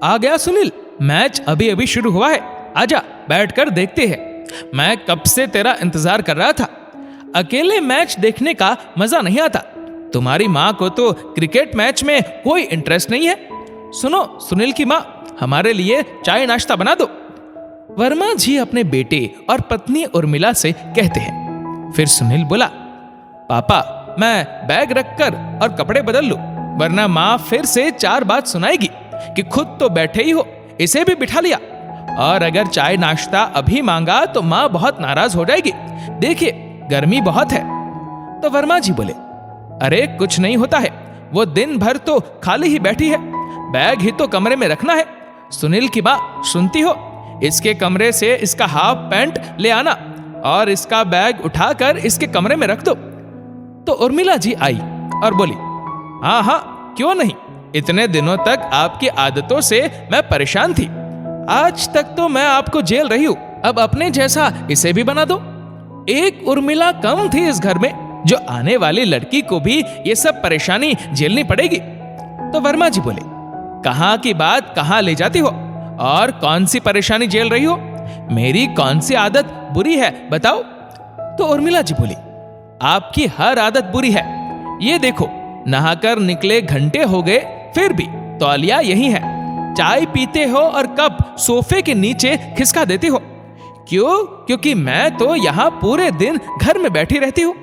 आ गया सुनील, मैच अभी अभी शुरू हुआ है, आजा बैठकर देखते हैं। मैं कब से तेरा इंतजार कर रहा था। अकेले मैच देखने का मजा नहीं आता। तुम्हारी माँ को तो क्रिकेट मैच में कोई इंटरेस्ट नहीं है। सुनो सुनील की माँ, हमारे लिए चाय नाश्ता बना दो। वर्मा जी अपने बेटे और पत्नी उर्मिला से कहते हैं। फिर सुनील बोला, पापा मैं बैग रखकर और कपड़े बदल लूं, वरना माँ फिर से 4 बात सुनाएगी कि खुद तो बैठे ही हो, इसे भी बिठा लिया। और अगर चाय नाश्ता अभी मांगा तो माँ बहुत नाराज हो जाएगी। देखिए गर्मी बहुत है। तो वर्मा जी बोले, अरे कुछ नहीं होता है, वो दिन भर तो खाली ही बैठी है, बैग ही तो कमरे में रखना है। सुनील की बात सुनती हो? इसके कमरे से इसका हाफ पैंट ले आना और इसका बैग उठाकर इसके कमरे में रख दो। तो उर्मिला जी आई और बोली, हाँ हाँ क्यों नहीं, इतने दिनों तक आपकी आदतों से मैं परेशान थी। आज तक तो मैं आपको झेल रही हूं, अब अपने जैसा इसे भी बना दो। एक उर्मिला कम थी इस घर में, जो आने वाली लड़की को भी ये सब परेशानी झेलनी पड़ेगी। तो वर्मा जी बोले, कहां की बात कहां ले जाती हो और कौन सी परेशानी झेल रही हो? मेरी कौन सी आदत बुरी है बताओ? तो उर्मिला जी बोली, आपकी हर आदत बुरी है। ये देखो, नहाकर निकले घंटे हो गए फिर भी तौलिया यही है। चाय पीते हो और कप सोफे के नीचे खिसका देती हो। क्यों? क्योंकि मैं तो यहाँ पूरे दिन घर में बैठी रहती हूँ।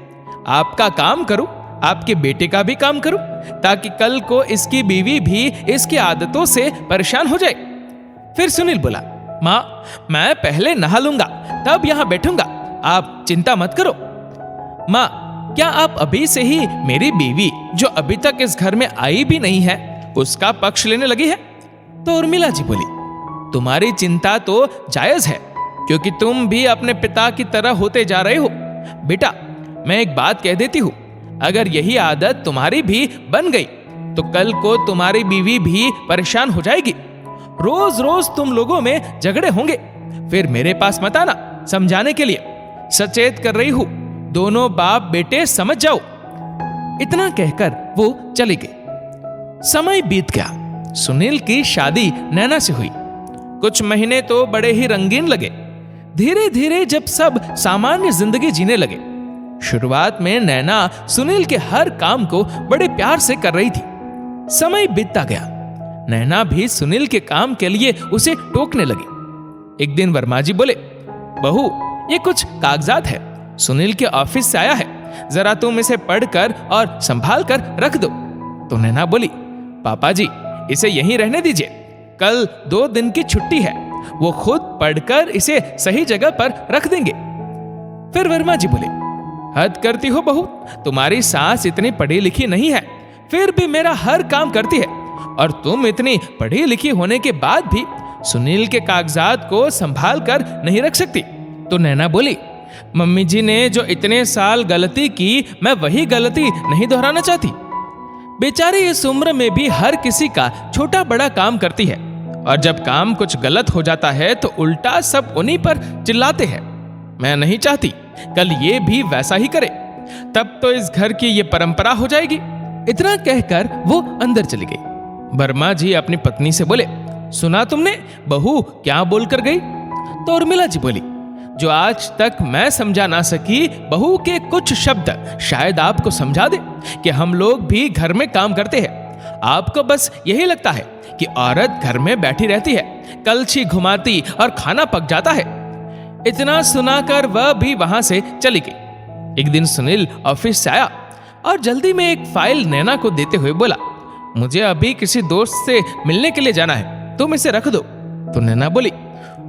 आपका काम करूं, आपके बेटे का भी काम करूं, ताकि कल को इसकी बीवी भी इसकी आदतों से परेशान हो जाए। फिर सुनील बोला, माँ मैं पहले नहा लूंगा तब यहाँ बैठूंगा, आप चिंता मत करो। माँ क्या आप अभी से ही मेरी बीवी, जो अभी तक इस घर में आई भी नहीं है, उसका पक्ष लेने लगी है? तो उर्मिला जी बोली, तुम्हारी चिंता तो जायज है, क्योंकि तुम भी अपने पिता की तरह होते जा रहे हो। बेटा मैं एक बात कह देती हूँ, अगर यही आदत तुम्हारी भी बन गई तो कल को तुम्हारी बीवी भी परेशान हो जाएगी। रोज रोज तुम लोगों में झगड़े होंगे, फिर मेरे पास मत आना समझाने के लिए। सचेत कर रही हूं, दोनों बाप बेटे समझ जाओ। इतना कहकर वो चली गई। समय बीत गया। सुनील की शादी नैना से हुई। कुछ महीने तो बड़े ही रंगीन लगे। धीरे धीरे जब सब सामान्य जिंदगी जीने लगे, शुरुआत में नैना सुनील के हर काम को बड़े प्यार से कर रही थी। समय बीतता गया, नैना भी सुनील के काम के लिए उसे टोकने लगी। एक दिन वर्मा जी बोले, बहू ये कुछ कागजात है, सुनील के ऑफिस से आया है, जरा तुम इसे पढ़कर और संभाल कर रख दो। तो नैना बोली, पापा जी इसे यहीं रहने दीजिए, कल 2 दिन की छुट्टी है, वो खुद पढ़कर इसे सही जगह पर रख देंगे। फिर वर्मा जी बोले, हद करती हो बहू, तुम्हारी सास इतनी पढ़ी लिखी नहीं है, फिर भी मेरा हर काम करती है, और तुम इतनी पढ़ी लिखी होने के बाद भी सुनील के कागजात को संभाल कर नहीं रख सकती। तो नैना बोली, मम्मी जी ने जो इतने साल गलती की, मैं वही गलती नहीं दोहराना चाहती। बेचारी इस उम्र में भी हर किसी का छोटा बड़ा काम करती है, और जब काम कुछ गलत हो जाता है तो उल्टा सब उन्हीं पर चिल्लाते हैं। मैं नहीं चाहती कल ये भी वैसा ही करे, तब तो इस घर की ये परंपरा हो जाएगी। इतना कहकर वो अंदर चली गई। वर्मा जी अपनी पत्नी से बोले, सुना तुमने बहू क्या बोलकर गई? तो उर्मिला जी बोली, जो आज तक मैं समझा ना सकी, बहू के कुछ शब्द शायद आपको समझा दे कि हम लोग भी घर में काम करते हैं। आपको बस यही लगता है कि औरत घर में बैठी रहती है, कलछी घुमाती और खाना पक जाता है। इतना सुनाकर वह भी वहां से चली गई। एक दिन सुनील ऑफिस से आया और जल्दी में एक फाइल नैना को देते हुए बोला, मुझे अभी किसी दोस्त से मिलने के लिए जाना है, तुम इसे रख दो। तो नैना बोली,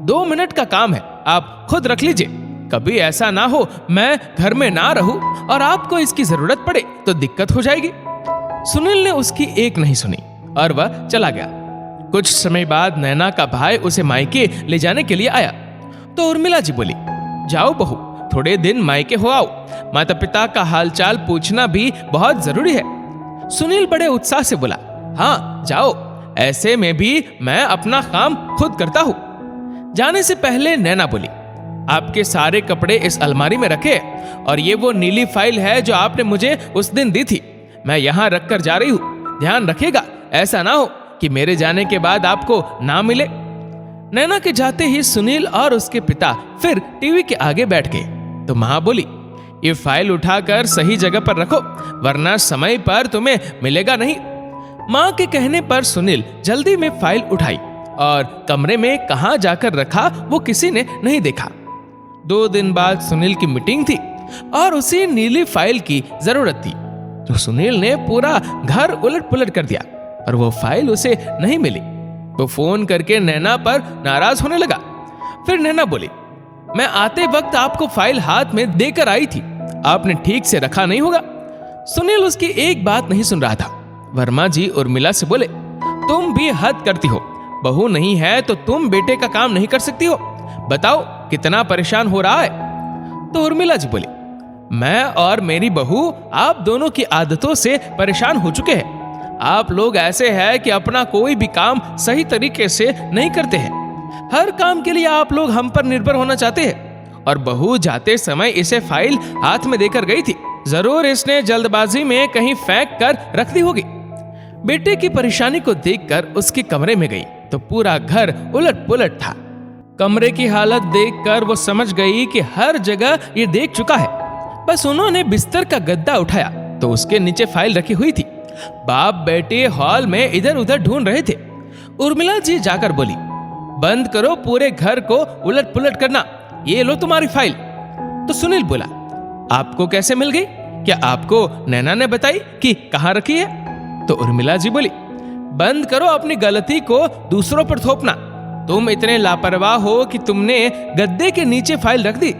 2 मिनट का काम है, आप खुद रख लीजिए, कभी ऐसा ना हो मैं घर में ना रहूं और आपको इसकी जरूरत पड़े तो दिक्कत हो जाएगी। सुनील ने उसकी एक नहीं सुनी और वह चला गया। कुछ समय बाद नैना का भाई उसे मायके ले जाने के लिए आया। तो उर्मिला जी बोली, जाओ बहू, थोड़े दिन मायके हो आओ, माता पिता का हालचाल पूछना भी बहुत जरूरी है। सुनील बड़े उत्साह से बोला, हाँ जाओ, ऐसे में भी मैं अपना काम खुद करता हूं। जाने से पहले नैना बोली, आपके सारे कपड़े इस अलमारी में रखे, और ये वो नीली फाइल है जो आपने मुझे उस दिन दी थी, मैं यहां रख कर जा रही हूं, ध्यान रखिएगा, ऐसा ना हो कि मेरे जाने के बाद आपको ना मिले। नैना के जाते ही सुनील और उसके पिता फिर टीवी के आगे बैठ गए तो माँ बोली, ये फाइल उठाकर सही जगह पर रखो, वरना समय पर तुम्हें मिलेगा नहीं। माँ के कहने पर सुनील जल्दी में फाइल उठाई और कमरे में कहाँ जाकर रखा वो किसी ने नहीं देखा। 2 दिन बाद सुनील की मीटिंग थी और उसी नीली फाइल की जरूरत थी। तो सुनील ने पूरा घर उलट पुलट कर दिया और वो फाइल उसे नहीं मिली। वो फोन करके नैना पर नाराज होने लगा। फिर नैना बोली, मैं आते वक्त आपको फाइल हाथ में देकर आई थी, आपने ठीक से रखा नहीं होगा। सुनील उसकी एक बात नहीं सुन रहा था। वर्मा जी उर्मिला से बोले, तुम भी हद करती हो, बहू नहीं है तो तुम बेटे का काम नहीं कर सकती हो, बताओ कितना परेशान हो रहा है। तो उर्मिला जी बोली, मैं और मेरी बहू आप दोनों की आदतों से परेशान हो चुके हैं। आप लोग ऐसे हैं कि अपना कोई भी काम सही तरीके से नहीं करते हैं। हर काम के लिए आप लोग हम पर निर्भर होना चाहते हैं। और बहू जाते समय इसे फाइल हाथ में देकर गई थी, जरूर इसने जल्दबाजी में कहीं फेंक कर रख दी होगी। बेटे की परेशानी को देखकर उसके कमरे में गई तो पूरा घर उलट पुलट था। कमरे की हालत देखकर वो समझ गई कि हर जगह ये देख चुका है। बस उन्होंने बिस्तर का गद्दा उठाया तो उसके नीचे फाइल रखी हुई थी। बाप बेटे हॉल में इधर उधर ढूंढ रहे थे। उर्मिला जी जाकर बोली, बंद करो पूरे घर को उलट पुलट करना, ये लो तुम्हारी फाइल। तो सुनील बोला, आपको कैसे मिल गई? क्या आपको नैना ने बताई कि कहाँ रखी है? तो उर्मिला जी बोली, बंद करो अपनी गलती को दूसरों पर थोपना। तुम इतने लापरवाह हो कि तुमने गद्दे के नीचे फाइल रख दी।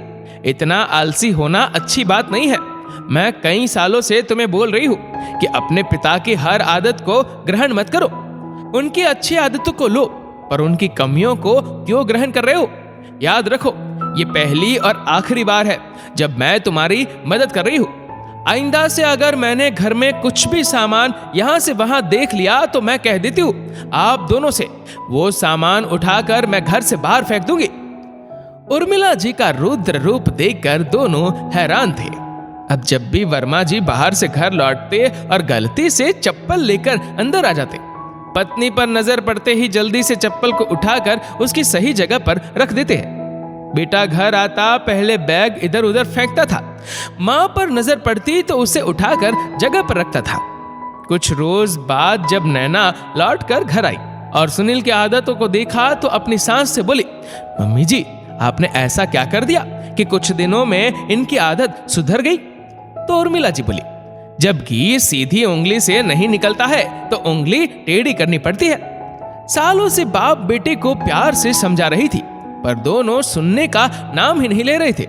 इतना आलसी होना अच्छी बात नहीं है। मैं कई सालों से तुम्हें बोल रही हूँ कि अपने पिता की हर आदत को ग्रहण मत करो। उनकी अच्छी आदतों को लो, पर उनकी कमियों को क्यों ग्रहण कर रहे हो? याद रखो, ये पहली और आखिरी बार है जब मैं तुम्हारी मदद कर रही हूँ। आइंदा से अगर मैंने घर में कुछ भी सामान यहाँ से वहां देख लिया तो मैं कह देती हूँ आप दोनों से, वो सामान उठाकर मैं घर से बाहर फेंक दूंगी। उर्मिला जी का रुद्र रूप देखकर दोनों हैरान थे। अब जब भी वर्मा जी बाहर से घर लौटते और गलती से चप्पल लेकर अंदर आ जाते, पत्नी पर नजर पड़ते ही जल्दी से चप्पल को उठाकर उसकी सही जगह पर रख देते हैं। बेटा घर आता पहले बैग इधर उधर फेंकता था, माँ पर नजर पड़ती तो उसे उठाकर जगह पर रखता था। कुछ रोज बाद जब नैना लौट कर घर आई और सुनील की आदतों को देखा तो अपनी सास से बोली, मम्मी जी आपने ऐसा क्या कर दिया कि कुछ दिनों में इनकी आदत सुधर गई? तो उर्मिला जी बोली, जब घी सीधी उंगली से नहीं निकलता है तो उंगली टेढ़ी करनी पड़ती है। सालों से बाप बेटे को प्यार से समझा रही थी, पर दोनों सुनने का नाम ही नहीं ले रहे थे।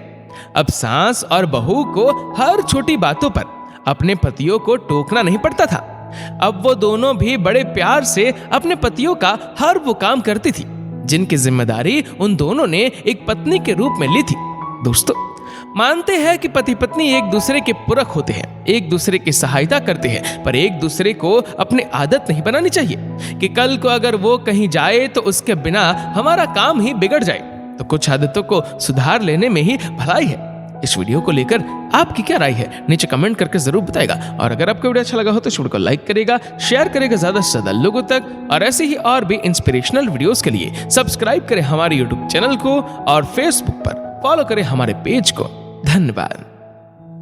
अब सास और बहू को हर छोटी बातों पर अपने पतियों को टोकना नहीं पड़ता था। अब वो दोनों भी बड़े प्यार से अपने पतियों का हर वो काम करती थी जिनकी जिम्मेदारी उन दोनों ने एक पत्नी के रूप में ली थी। दोस्तों, मानते हैं कि पति पत्नी एक दूसरे के पूरक होते हैं, एक दूसरे की सहायता करते हैं, पर एक दूसरे को अपनी आदत नहीं बनानी चाहिए कि कल को अगर वो कहीं जाए तो उसके बिना हमारा काम ही बिगड़ जाए। तो कुछ आदतों को सुधार लेने में ही भलाई है। इस वीडियो को लेकर आपकी क्या राय है नीचे कमेंट करके जरूर बताएगा। और अगर आपको वीडियो अच्छा लगा हो तो इस वीडियो को लाइक करेगा, शेयर करेगा ज्यादा से ज्यादा लोगों तक। और ऐसे ही और भी इंस्पिरेशनल वीडियोस के लिए सब्सक्राइब करें हमारे यूट्यूब चैनल को और फेसबुक पर फॉलो करें हमारे पेज को। धन्यवाद।